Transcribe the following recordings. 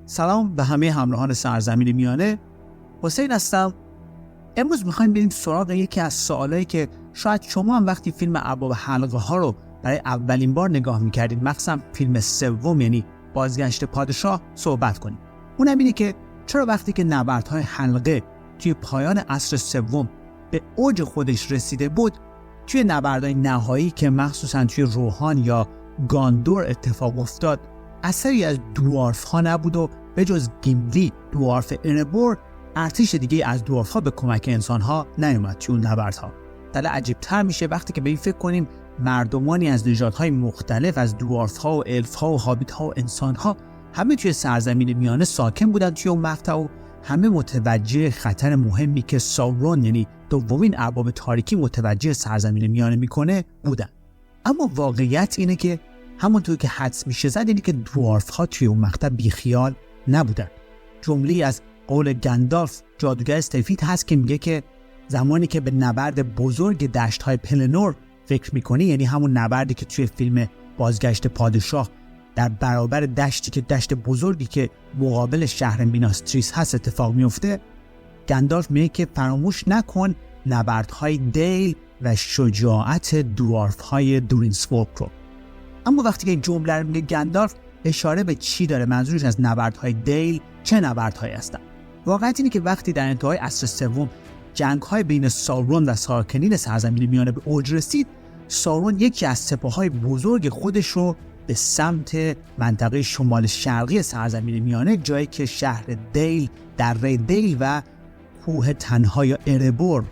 سلام به همه همراهان سرزمین میانه. حسین هستم. امروز میخوایم بریم سراغ یکی از سوالایی که شاید شما هم وقتی فیلم ارباب حلقه ها رو برای اولین بار نگاه میکردید، مخصوصا فیلم سوم یعنی بازگشت پادشاه، صحبت کنیم. اونم اینه که چرا وقتی که نبردهای حلقه توی پایان عصر سوم به اوج خودش رسیده بود، توی نبردهای نهایی که مخصوصا توی روحان یا گاندور اتفاق افتاد، اثری از دوارف ها نبود و به جز گیملی دوارف اربور ارتش دیگه از دوارف ها به کمک انسان ها نیومد توی اون نبردها. دل عجیب تر میشه وقتی که به این فکر کنیم مردمانی از نژادهای مختلف، از دوارف ها و الف ها و هابیت ها و انسان ها، همه توی سرزمین میانه ساکن بودن توی اون مقطع و همه متوجه خطر مهمی که ساورون یعنی دومین ارباب تاریکی متوجه سرزمین میانه میکنه بودن. اما واقعیت اینه که همونطور که حدس میشه زد، اینه که دوارف ها توی اون مقطع بیخیال نبودن. جمله‌ای از قول گندالف جادوگر سفید هست که میگه که زمانی که به نبرد بزرگ دشت های پلنور فکر میکنی، یعنی همون نبردی که توی فیلم بازگشت پادشاه در برابر دشتی که دشت بزرگی که مقابل شهر میناستریس هست اتفاق میفته، گندالف میگه که فراموش نکن نبردهای دیل و شجاعت دوارف های دورینسفورک رو. اما وقتی که این جمله رو میگه گندالف، اشاره به چی داره؟ منظورش از نبردهای دیل چه نبردهایی هستن؟ واقعیت اینه که وقتی در انتهای عصر سوم جنگ‌های بین ساورون و ساکنین سرزمین میانه به اوج رسید، ساورون یکی از سپاه‌های بزرگ خودش رو به سمت منطقه شمال شرقی سرزمین میانه، جایی که شهر دیل، دره دیل و کوه تنها یا اربور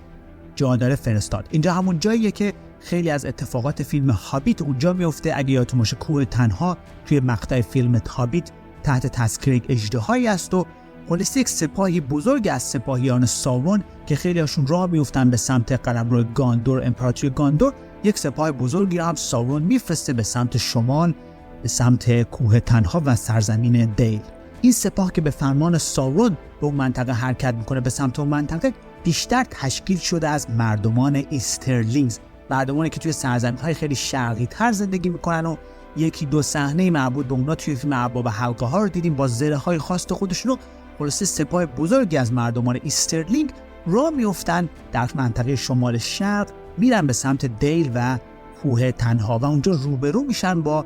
جا داره، فرستاد. اینجا همون جاییه که خیلی از اتفاقات فیلم هابیت اونجا میفته. اگه یادتون باشه کوه تنها توی مقطع فیلم هابیت تحت تسخیر یک اژدهایی است و خلاص یک سپاهی بزرگ از سپاهیان ساورون که خیلی هاشون راه میفتن به سمت قلمرو گاندور، امپراتوری گاندور، یک سپاه بزرگی هم ساورون میفرسته به سمت شمال، به سمت کوه تنها و سرزمین دیل. این سپاه که به فرمان ساورون به اون منطقه حرکت میکنه، به سمت اون منطقه، بیشتر تشکیل شده از مردمان ایسترلینگز، مردمانی که توی سرزمین‌های خیلی شرقی تر زندگی میکنن و یکی دو صحنه مربوط به اونا توی فیلم ارباب حلقه ها رو دیدیم با زره‌های خاص خودشون. خلاصه سپاه بزرگی از مردمان ایسترلینگ راه میافتن در منطقه شمال شرق، میرن به سمت دیل و کوه تنها و اونجا روبرو میشن با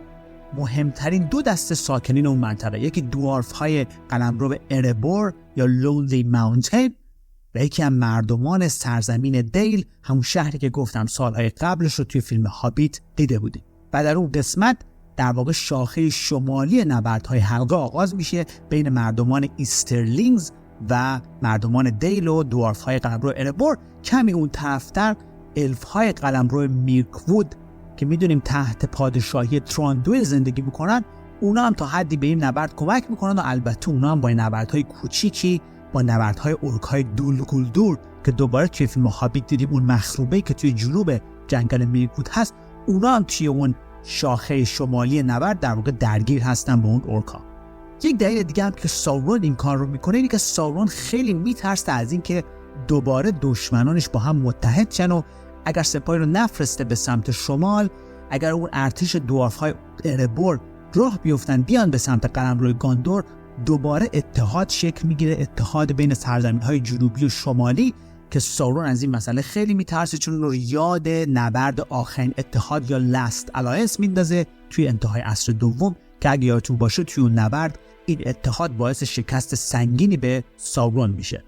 مهمترین دو دسته ساکنین اون منطقه، یکی دوارف های قلمرو اربور یا لونلی ماونتین و یکی هم مردمان سرزمین دیل، همون شهری که گفتم سالهای قبلش رو توی فیلم هابیت دیده بودیم. و در اون قسمت در واقع شاخه شمالی نبردهای حلقه آغاز میشه بین مردمان ایسترلینگز و مردمان دیل و دوارف های قلمرو اربور. کمی اون طرفتر الف های قلمرو میرکوود که میدونیم تحت پادشاهی تراندویل زندگی میکنن، اونا هم تا حدی به این نبرد کمک میکنن و البته اونا هم با نبردهای کوچیکی، با نبردهای اورک‌های دولگولدور که دوباره توی فیلم هابیت دیدیم، اون مخروبه‌ای که توی جنوب جنگل میرکوود هست، اونا هم توی اون شاخه شمالی نبرد در واقع درگیر هستن با اون اورکا. یک دلیل دیگه هم که ساورون این کار رو میکنه اینه که ساورون خیلی میترسه از این که دوباره دشمنانش با هم متحد شن و اگر سپاهی رو نفرسته به سمت شمال، اگر اون ارتش دوارف‌های اربور راه بیفتن بیان به سمت قلمرو گاندور، دوباره اتحاد شکل میگیره، اتحاد بین سرزمین‌های جنوبی و شمالی که ساورون از این مسئله خیلی میترسه، چون رو یاد نبرد آخرین اتحاد یا لاست الاینس میندازه توی انتهای عصر دوم که اگه یادتون باشه توی اون نبرد این اتحاد باعث شکست سنگینی به ساورون میشه.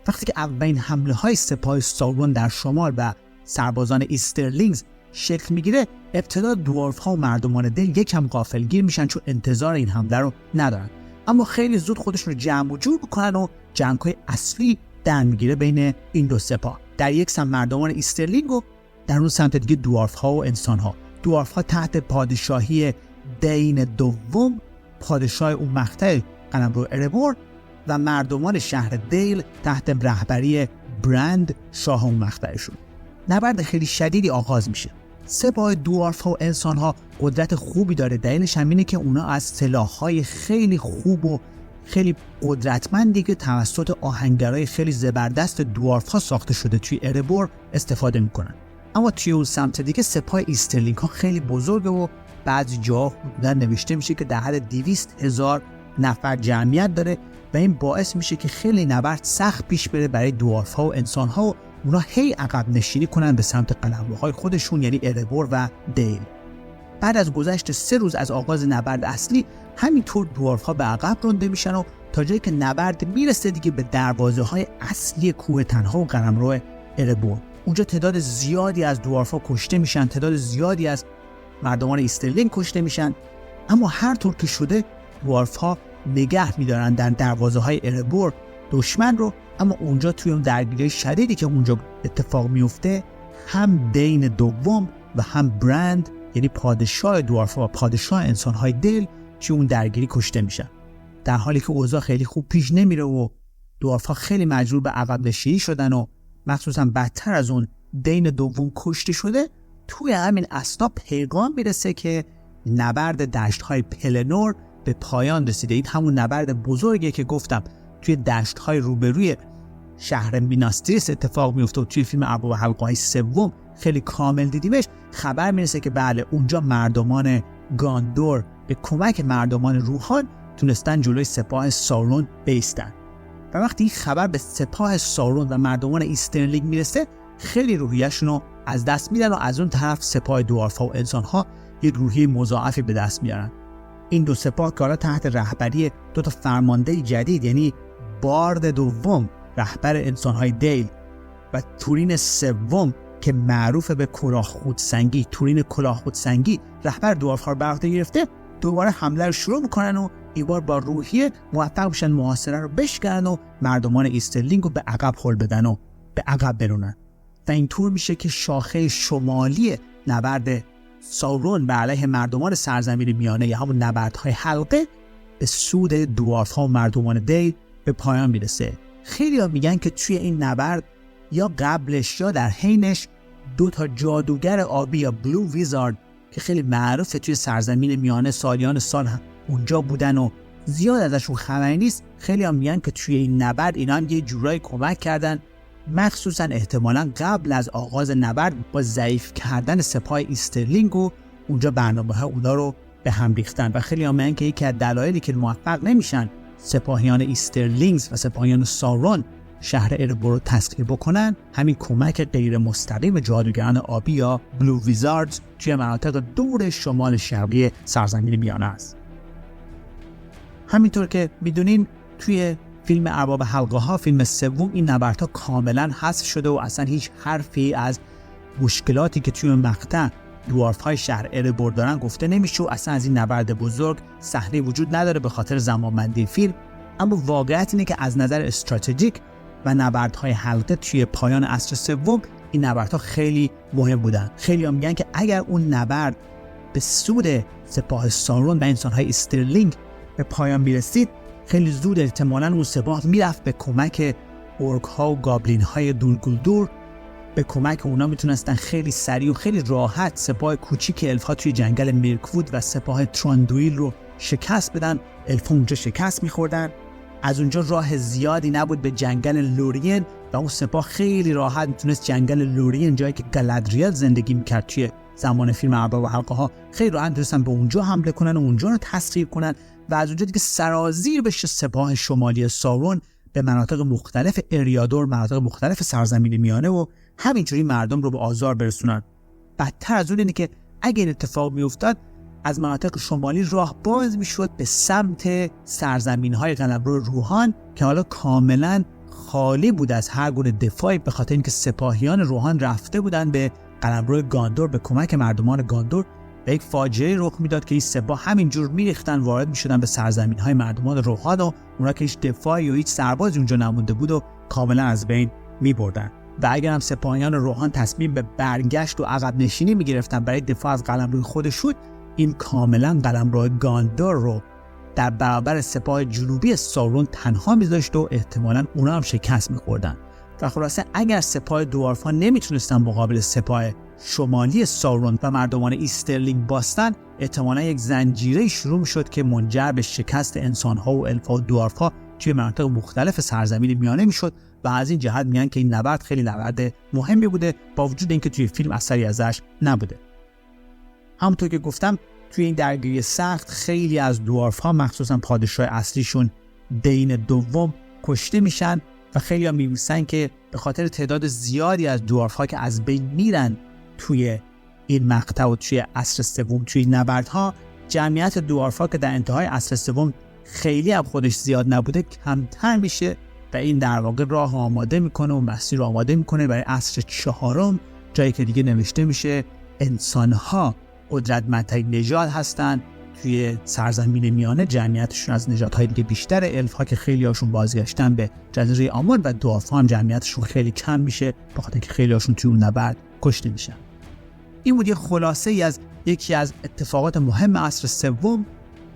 وقتی که اولین حمله های سپاه ساورون در شمال و سربازان ایسترلینگز شکل میگیره، ابتدا دوارف ها و مردمان دل یکم غافلگیر میشن چون انتظار این حمله رو ندارن، اما خیلی زود خودشون رو جمع و جور میکنن و جنگ‌های اصلی در میگیره بین این دو سپاه. در یک سمت مردمان ایسترلینگ و در اون سمت دیگه دوارف ها و انسان ها. دوارف ها تحت پادشاهی دین دوم، پادشاه اون مقطع قلمرو اربور، و مردمان شهر دیل تحت رهبری برند، شاه اون مقطعشون. نبرد خیلی شدیدی آغاز میشه. سپاه دوارف ها و انسان ها قدرت خوبی داره، دلیلش هم اینه که اونا از سلاح‌های خیلی خوب و خیلی قدرتمندی که توسط آهنگرای خیلی زبردست دوارف ها ساخته شده توی اربور استفاده میکنن. اما توی اون سمت دیگه سپاه ایسترلینگ ها خیلی بزرگه و بعضی جا حدوداً نوشته میشه که در حد 200,000 نفر جمعیت داره و این باعث میشه که خیلی نبرد سخت پیش بره برای دوارف‌ها و انسان‌ها و اونا هی عقب نشینی کنن به سمت قلمروهای خودشون، یعنی اربور و دیل. بعد از گذشت 3 روز از آغاز نبرد اصلی، همینطور دوارف‌ها به عقب رانده میشن و تا جایی که نبرد میرسه دیگه به دروازه‌های اصلی کوه تنها و قلمرو اربور. اونجا تعداد زیادی از دوارف‌ها کشته میشن، تعداد زیادی از مردمان ایسترلینگ کشته میشن، اما هر طور که شده دوارف‌ها نگه میدارن در دروازه‌های اربور دشمن رو. اما اونجا توی اون درگیری شدیدی که اونجا اتفاق میفته، هم دین دوم و هم برند، یعنی پادشاه دوارف‌ها و پادشاه انسان‌های دیل، توی اون درگیری کشته میشن. در حالی که اوضاع خیلی خوب پیش نمیره و دوارف‌ها خیلی مجبور به عقب نشینی شدن و مخصوصا بدتر از اون دین دوم کشته شده، توی همین اثنا پیغام میرسه که نبرد دشت‌های پلنور به پایان رسیده. این همون نبرد بزرگیه که گفتم توی دشت‌های روبروی شهر میناستریس اتفاق میفته و توی فیلم ارباب حلقه‌های سوم خیلی کامل دیدیمش. خبر میرسه که بله اونجا مردمان گاندور به کمک مردمان روحان تونستن جلوی سپاه سارون بایستن. و وقتی این خبر به سپاه سارون و مردمان ایسترلینگ میرسه، خیلی روحیه‌شون رو از دست میدن و از اون طرف سپاه دوارف‌ها و انسان‌ها یک روحیه مضاعفی به دست میارن. این دو سپاه که حالا تحت رهبری 2 تا فرمانده جدید، یعنی بارد دوم رهبر انسان‌های دیل و تورین سوم که معروف به کلاهخودسنگی، تورین کلاهخودسنگی رهبر دوارف‌ها رو بر عهده گرفته، دوباره حمله رو شروع میکنن و این بار با روحیه موفق میشن محاصره رو بشکنن و مردمان ایسترلینگ رو به عقب هل بدن و به عقب برونن. و اینطور میشه که شاخه شمالی نبرد سارون به علیه مردمان سرزمین میانه، یا همون نبردهای حلقه، به سود دوارف‌ها و مردمان دیل به پایان میرسه. خیلی ها میگن که توی این نبرد یا قبلش یا در حینش 2 تا جادوگر آبی یا بلو ویزارد که خیلی معروفه توی سرزمین میانه، سالیان سال هم اونجا بودن و زیاد ازشون خبری نیست. خیلی هم میگن که توی این نبرد اینا هم یه جورایی کمک کردن، مخصوصا احتمالاً قبل از آغاز نبرد با ضعیف کردن سپاه ایسترلینگ و اونجا برنامه‌ها اونا رو به هم ریختن. و خیلی هم میگن که یکی از دلایلی که موفق نمیشن سپاهیان ایسترلینگز و سپاهیان سارون شهر اربور رو تسخیر بکنن، همین کمک غیر مستقیم جادوگران آبی یا بلو ویزاردز توی مناطق دور شمال شرقی سرزمین میانه است. همینطور که میدونین توی فیلم ارباب حلقه ها، فیلم سوم، این نبردها کاملا حذف شده و اصلا هیچ حرفی از مشکلاتی که توی مقطع دوارف های شهر اربور دارن گفته نمیشه و اصلا از این نبرد بزرگ صحنه وجود نداره به خاطر زمانبندی فیلم. اما واقعیت اینه که از نظر استراتژیک و نبردهای حلقه توی پایان عصر سوم، این نبردها خیلی مهم بودن. خیلی هم میگن که اگر اون نبرد به سود سپاه سارون و انسانهای ایسترلینگ به پایان میرسید، خیلی زود احتمالاً اون سپاه میرفت به کمک اورک ها و گابلین های دولگولدور. به کمک اونا میتونستن خیلی سریع و خیلی راحت سپاه کوچیک الف ها توی جنگل میرکوود و سپاه تراندویل رو شکست بدن. الف ها اونجا شکست میخوردن. از اونجا راه زیادی نبود به جنگل لورین و اون سپاه خیلی راحت میتونست جنگل لورین، جایی که گلادریل زندگی میکرد توی زمان فیلم ارباب حلقه ها، خیلی راحت میتونستن به اونجا حمله کنن و اونجا رو تسخیر کنن و از اونجا دیگه سرازیر بشه سپاه شمالی سارون به مناطق مختلف اریادور، مناطق مختلف سرزمین میانه و همینجوری مردم رو به آزار برسونن. بدتر از اون اینه که اگه این اتفاق میافتاد، از مناطق شمالی راه باز میشد به سمت سرزمین‌های قلمرو روحان که حالا کاملا خالی بود از هر گونه دفاعی، به خاطر اینکه سپاهیان روحان رفته بودن به قلمرو گاندور به کمک مردمان گاندور و یک فاجعه رخ میداد که این سپاه همینجور میریختن، وارد میشدن به سرزمین‌های مردمان روحان و اونا که هیچ دفاعی و هیچ سربازی اونجا نمونده بود و کاملا از بین میبردن. و اگر هم سپاهیان روحان تصمیم به برگشت و عقب نشینی میگرفتن برای دفاع از قلمرو خودشون، این کاملا قلمرو گاندور رو در برابر سپاه جنوبی سارون تنها میذاشت و احتمالاً اونا هم شکست میخوردن. و خلاصه اگر سپاه دوارف‌ها نمیتونستن مقابل سپاه شمالی سارون و مردمان ایسترلینگ باستن، احتمالاً یک زنجیره شروع میشد که منجر به شکست انسان‌ها و الف‌ها و دوارف‌ها توی مناطق مختلف سرزمین میانه میشد. و از این جهت میگن که این نبرد خیلی نبرد مهمی بوده با وجود اینکه توی فیلم اثری ازش نبوده. همونطور که گفتم توی این درگیری سخت خیلی از دوارف ها مخصوصا پادشاه اصلیشون دین دوم کشته میشن و خیلی ها می‌نویسن که به خاطر تعداد زیادی از دوارف ها که از بین میرن توی این مقطع و توی عصر سوم توی نبردها، جمعیت دوارف ها که در انتهای عصر سوم خیلی هم خودش زیاد نبوده کمتر میشه و این در واقع راه آماده میکنه و مسیر آماده میکنه برای عصر چهارم، جایی که دیگه نوشته میشه انسان‌ها قدرتمندترین نژاد هستن توی سرزمین میانه، جمعیتشون از نژادهای دیگه بیشتر، الف‌ها که خیلی هاشون بازگشتن به جزیره آمون و دوارف‌ها هم جمعیتشون خیلی کم میشه به خاطر اینکه خیلی هاشون توی اون نبرد کشته میشن. این بود یه خلاصه ای از یکی از اتفاقات مهم عصر سوم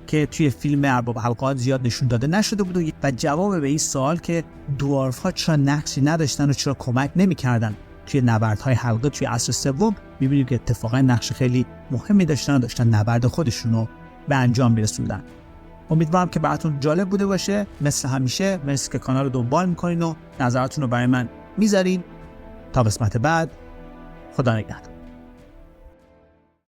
که توی فیلم ارباب حلقات زیاد نشون داده نشده بود و جواب به این سوال که دوارف‌ها چرا نقشی نداشتن و چرا کمک نمی‌کردن توی نبردهای حلقه توی عصر سوم، می‌بینیم که اتفاقا نقش خیلی مهمی داشتن نبرد خودشونو به انجام برسوندن. امیدوارم که براتون جالب بوده باشه. مثل همیشه مرسی که کانال رو دنبال می‌کنین و نظراتتون رو برای من می‌ذارین. تا قسمت بعد، خدا نگهدار.